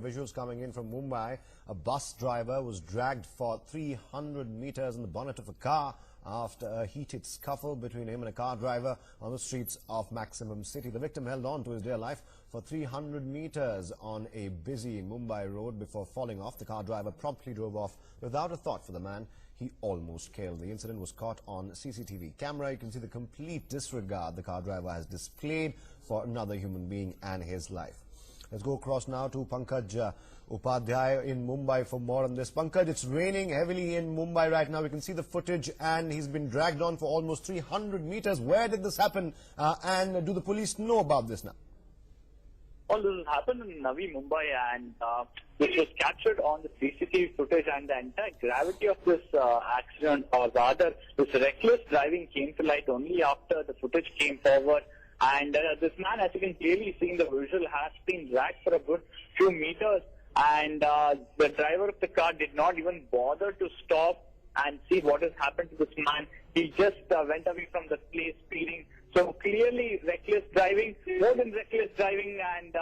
Visuals coming in from Mumbai. A bus driver was dragged for 300 meters in the bonnet of a car after a heated scuffle between him and a car driver on the streets of Maximum City. The victim held on to his dear life for 300 meters on a busy Mumbai road before falling off. The car driver promptly drove off without a thought for the man he almost killed. The incident was caught on CCTV camera. You can see the complete disregard the car driver has displayed for another human being and his life. Let's go across now to Pankaj Upadhyay in Mumbai for more on this. Pankaj, it's raining heavily in Mumbai right now. We can see the footage, and he's been dragged on for almost 300 meters. Where did this happen, and do the police know about this now? Well, this happened in Navi Mumbai, and this was captured on the CCTV footage, and the entire gravity of this accident, or rather this reckless driving, came to light only after the footage came forward. And this man, as you can clearly see in the visual, has been dragged for a good few meters, and the driver of the car did not even bother to stop and see what has happened to this man. He just went away from the place speeding. So clearly reckless driving, more than reckless driving, and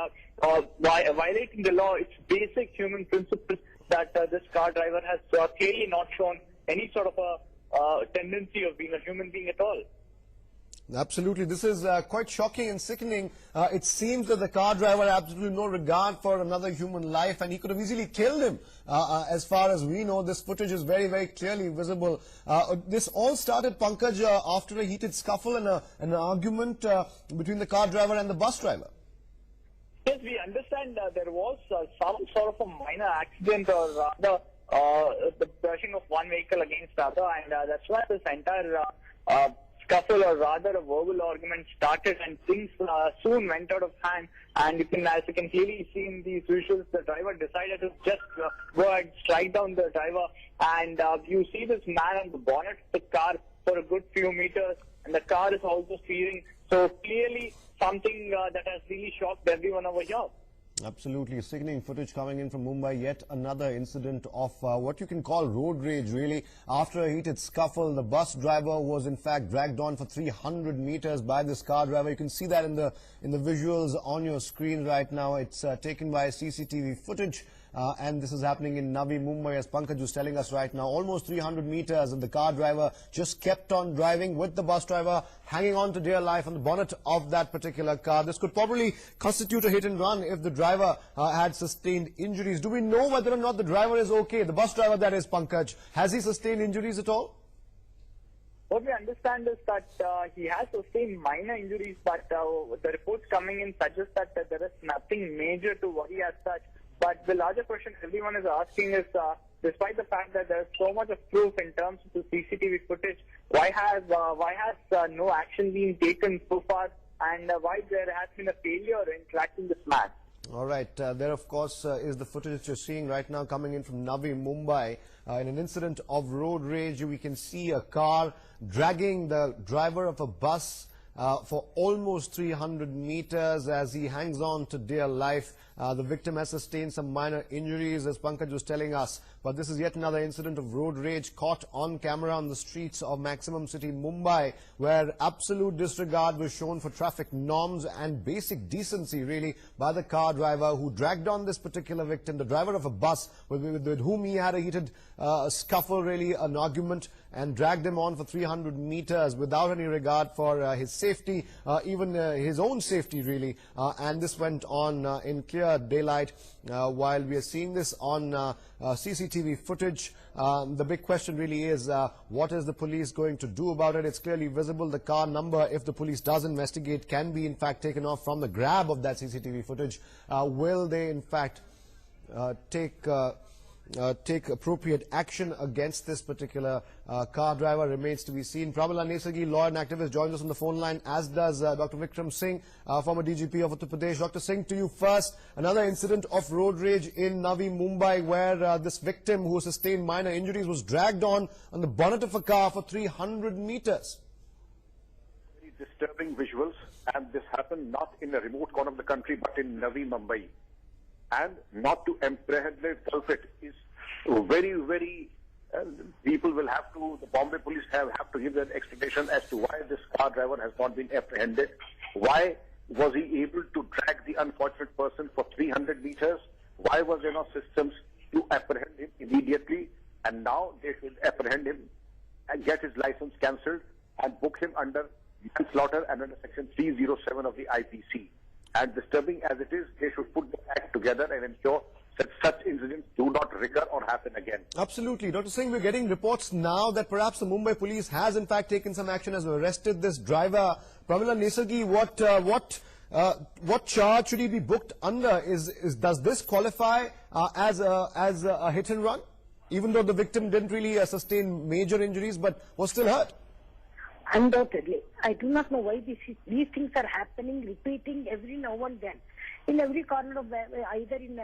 violating the law. It's basic human principles that this car driver has clearly not shown any sort of a tendency of being a human being at all. Absolutely. This is quite shocking and sickening. It seems that the car driver had absolutely no regard for another human life, and he could have easily killed him. As far as we know, this footage is very, very clearly visible. This all started, Pankaj, after a heated scuffle and an argument between the car driver and the bus driver. Yes, we understand there was some sort of a minor accident, or rather the brushing of one vehicle against the other, and that's why this entire scuffle, or rather a verbal argument, started, and things soon went out of hand. And as you can clearly see in these visuals, the driver decided to just go ahead, strike down the driver, and you see this man on the bonnet of the car for a good few meters, and the car is also speeding. So clearly something that has really shocked everyone over here. Absolutely. Sickening footage coming in from Mumbai. Yet another incident of what you can call road rage, really. After a heated scuffle, the bus driver was in fact dragged on for 300 meters by this car driver. You can see that in the visuals on your screen right now. It's taken by CCTV footage. And this is happening in Navi Mumbai, as Pankaj was telling us right now. Almost 300 meters, and the car driver just kept on driving with the bus driver hanging on to dear life on the bonnet of that particular car. This could probably constitute a hit and run if the driver had sustained injuries. Do we know whether or not the driver is okay? The bus driver, that is, Pankaj. Has he sustained injuries at all? What we understand is that he has sustained minor injuries, but the reports coming in suggest that there is nothing major to worry as such. But the larger question everyone is asking is, despite the fact that there is so much of proof in terms of the CCTV footage, why has no action been taken so far, and why there has been a failure in tracking this man? All right. There, of course, is the footage that you're seeing right now coming in from Navi Mumbai. In an incident of road rage, we can see a car dragging the driver of a bus for almost 300 meters as he hangs on to dear life. The victim has sustained some minor injuries, as Pankaj was telling us. But this is yet another incident of road rage caught on camera on the streets of Maximum City, Mumbai, where absolute disregard was shown for traffic norms and basic decency, really, by the car driver who dragged on this particular victim, the driver of a bus with whom he had a heated scuffle, really, an argument, and dragged him on for 300 meters without any regard for his safety, even his own safety, really. And this went on in clear daylight. While we are seeing this on CCTV footage, the big question really is, what is the police going to do about it? It's clearly visible. The car number, if the police does investigate, can be in fact taken off from the grab of that CCTV footage. Will they in fact take appropriate action against this particular car driver? Remains to be seen. Pramila Nesagi, lawyer and activist, joins us on the phone line, as does Dr. Vikram Singh, former DGP of Uttar Pradesh. Dr. Singh, to you first. Another incident of road rage in Navi Mumbai, where this victim, who sustained minor injuries, was dragged on the bonnet of a car for 300 meters. Very disturbing visuals, and this happened not in a remote corner of the country, but in Navi Mumbai. And not to apprehend the culprit is very, very, people will have to, the Bombay police have to give an explanation as to why this car driver has not been apprehended. Why was he able to drag the unfortunate person for 300 meters? Why was there no systems to apprehend him immediately? And now they should apprehend him and get his license cancelled and book him under manslaughter and under section 307 of the IPC. And disturbing as it is, they should put the act together and ensure that such incidents do not recur or happen again. Absolutely. Dr. Singh, we're getting reports now that perhaps the Mumbai police has in fact taken some action, has arrested this driver. Pramila Nesagi, what charge should he be booked under? Does this qualify as a hit and run? Even though the victim didn't really sustain major injuries but was still hurt? Undoubtedly. I do not know why these things are happening, repeating every now and then. In every corner of either in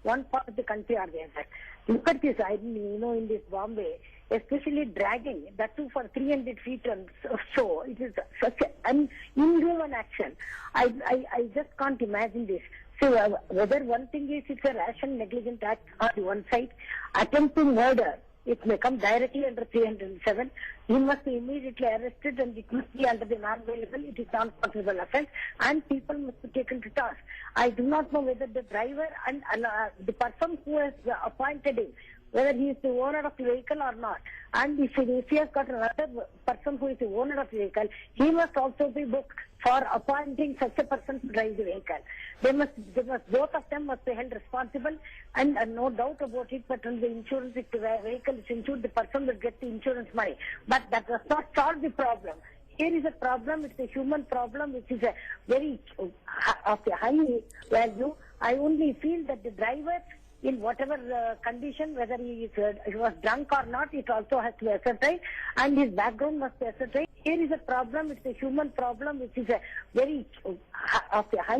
one part of the country or the other. Look at this, in this Bombay, especially dragging, that too for 300 feet or so. It is such an inhuman action. I just can't imagine this. So whether one thing is it's a rash and negligent act on the one side, attempting murder, it may come directly under 307. He must be immediately arrested and it must be under the non-bailable. It is non-possible offence and people must be taken to task. I do not know whether the driver and the person who has appointed him, whether he is the owner of the vehicle or not. And if he has got another person who is the owner of the vehicle, he must also be booked for appointing such a person to drive the vehicle. Both of them must be held responsible, and no doubt about it, but on the insurance, if the vehicle is insured, the person will get the insurance money. But that does not solve the problem. Here is a problem, it's a human problem, which is a very of a high value. I only feel that the driver, in whatever condition, whether he was drunk or not, it also has to be ascertained, and his background must be ascertained. Here is a problem, it's a human problem, which is a very of a high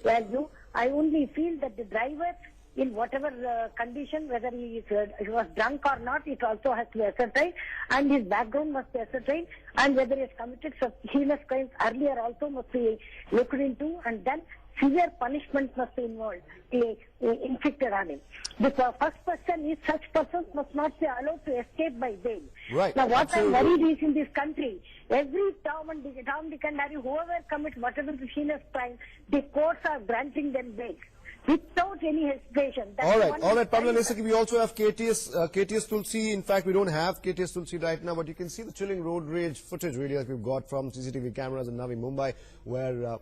value. I only feel that the driver, in whatever condition, whether he was drunk or not, it also has to be ascertained, and his background must be ascertained, and whether he has committed some heinous crimes earlier also must be looked into, and then severe punishment must be inflicted on him. The first person is such persons must not be allowed to escape by bail. Right. Now what Absolutely. I'm worried is in this country, every Tom, Dick and Harry, whoever commits whatever the heinous crime, the courts are granting them bail without any hesitation. All right, Pramila Nesagi, we also have KTS Tulsi. In fact, we don't have KTS Tulsi right now, but you can see the chilling road rage footage really that we've got from CCTV cameras in Navi Mumbai, where